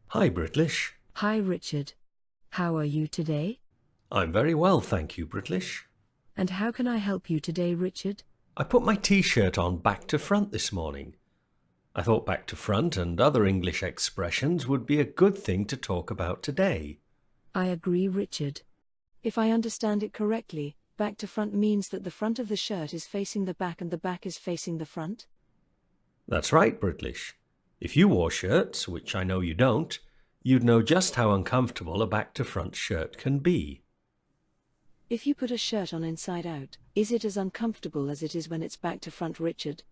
Hi, Britlish. Hi, Richard. How are you today? I'm very well, thank you, Britlish. And how can I help you today, Richard? I put my t-shirt on back to front this morning. I thought back to front and other English expressions would be a good thing to talk about today. I agree, Richard. If I understand it correctly, back to front means that the front of the shirt is facing the back and the back is facing the front? That's right, Britlish. If you wore shirts, which I know you don't, you'd know just how uncomfortable a back-to-front shirt can be. If you put a shirt on inside out, is it as uncomfortable as it is when it's back to front, Richard?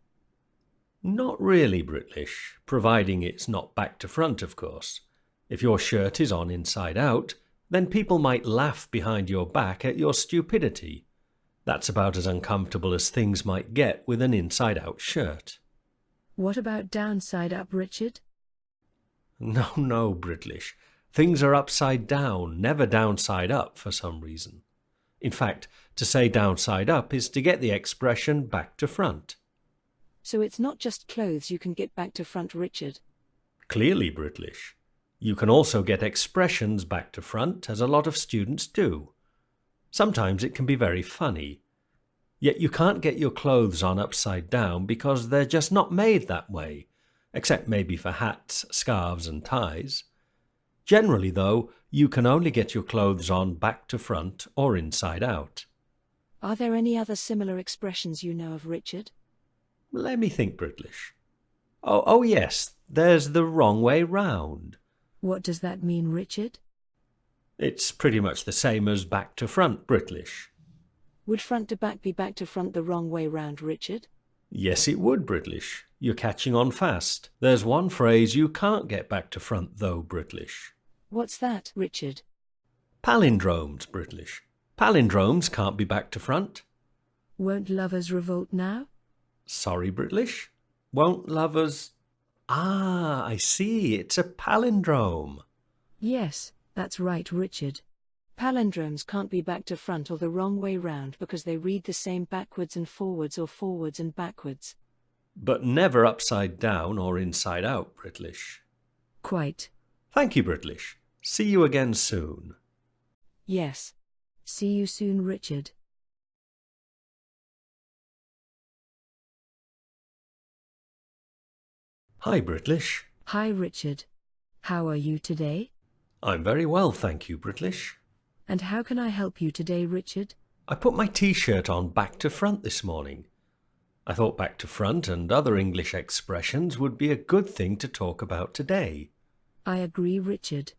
Not really, Britlish, providing it's not back to front, of course. If your shirt is on inside out, then people might laugh behind your back at your stupidity. That's about as uncomfortable as things might get with an inside-out shirt. What about downside up, Richard? No, Britlish. Things are upside down, never downside up for some reason. In fact, to say downside up is to get the expression back to front. So it's not just clothes you can get back to front, Richard. Clearly, Britlish. You can also get expressions back to front, as a lot of students do. Sometimes it can be very funny. Yet you can't get your clothes on upside down because they're just not made that way, except maybe for hats, scarves and ties. Generally, though, you can only get your clothes on back to front or inside out. Are there any other similar expressions you know of, Richard? Let me think, Britlish. Oh yes, there's the wrong way round. What does that mean, Richard? It's pretty much the same as back to front, Britlish. Would front to back be back to front the wrong way round, Richard? Yes, it would, Britlish. You're catching on fast. There's one phrase you can't get back to front, though, Britlish. What's that, Richard? Palindromes, Britlish. Palindromes can't be back to front. Won't lovers revolt now? Sorry, Britlish. Won't lovers... Ah, I see. It's a palindrome. Yes, that's right, Richard. Palindromes can't be back to front or the wrong way round because they read the same backwards and forwards or forwards and backwards. But never upside down or inside out, Britlish. Quite. Thank you, Britlish. See you again soon. Yes. See you soon, Richard. Hi, Britlish. Hi, Richard. How are you today? I'm very well, thank you, Britlish. And how can I help you today, Richard? I put my t-shirt on back to front this morning. I thought back to front and other English expressions would be a good thing to talk about today. I agree, Richard.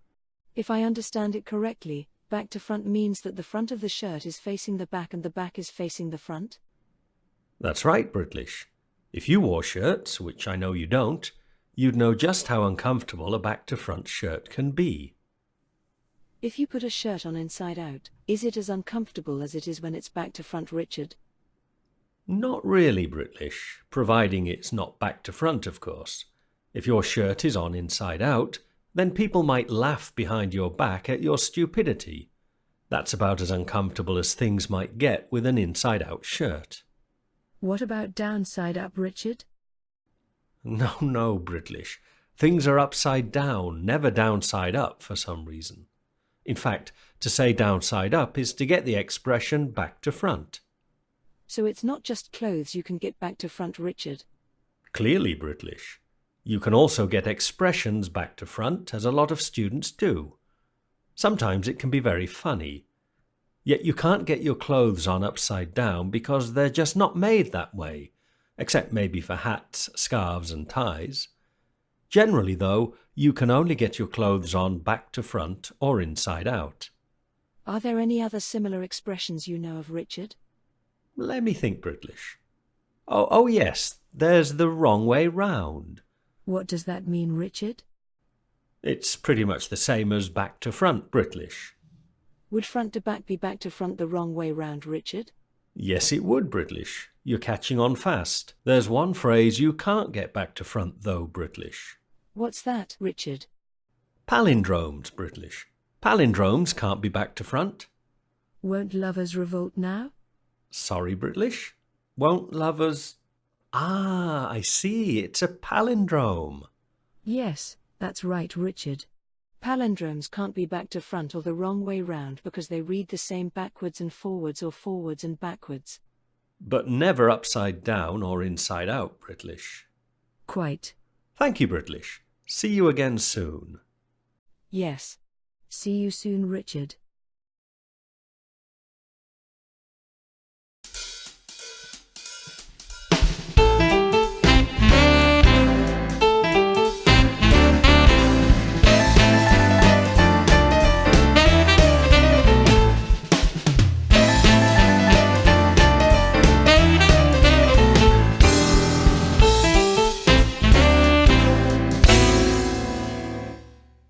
If I understand it correctly, back to front means that the front of the shirt is facing the back and the back is facing the front? That's right, Britlish. If you wore shirts, which I know you don't, you'd know just how uncomfortable a back-to-front shirt can be. If you put a shirt on inside out, is it as uncomfortable as it is when it's back to front, Richard? Not really, Britlish, providing it's not back to front, of course. If your shirt is on inside out, then people might laugh behind your back at your stupidity. That's about as uncomfortable as things might get with an inside-out shirt. What about downside up, Richard? No, Britlish. Things are upside down, never downside up for some reason. In fact, to say downside up is to get the expression back to front. So it's not just clothes you can get back to front, Richard. Clearly, Britlish. You can also get expressions back to front, as a lot of students do. Sometimes it can be very funny. Yet you can't get your clothes on upside down because they're just not made that way, except maybe for hats, scarves and ties. Generally, though, you can only get your clothes on back to front or inside out. Are there any other similar expressions you know of, Richard? Let me think, Britlish. Oh yes, there's the wrong way round. What does that mean, Richard? It's pretty much the same as back to front, Britlish. Would front to back be back to front the wrong way round, Richard? Yes, it would, Britlish. You're catching on fast. There's one phrase you can't get back to front, though, Britlish. What's that, Richard? Palindromes, Britlish. Palindromes can't be back to front. Won't lovers revolt now? Sorry, Britlish. Won't lovers... Ah, I see. It's a palindrome. Yes, that's right, Richard. Palindromes can't be back to front or the wrong way round because they read the same backwards and forwards or forwards and backwards. But never upside down or inside out, Britlish. Quite. Thank you, Britlish. See you again soon. Yes. See you soon, Richard.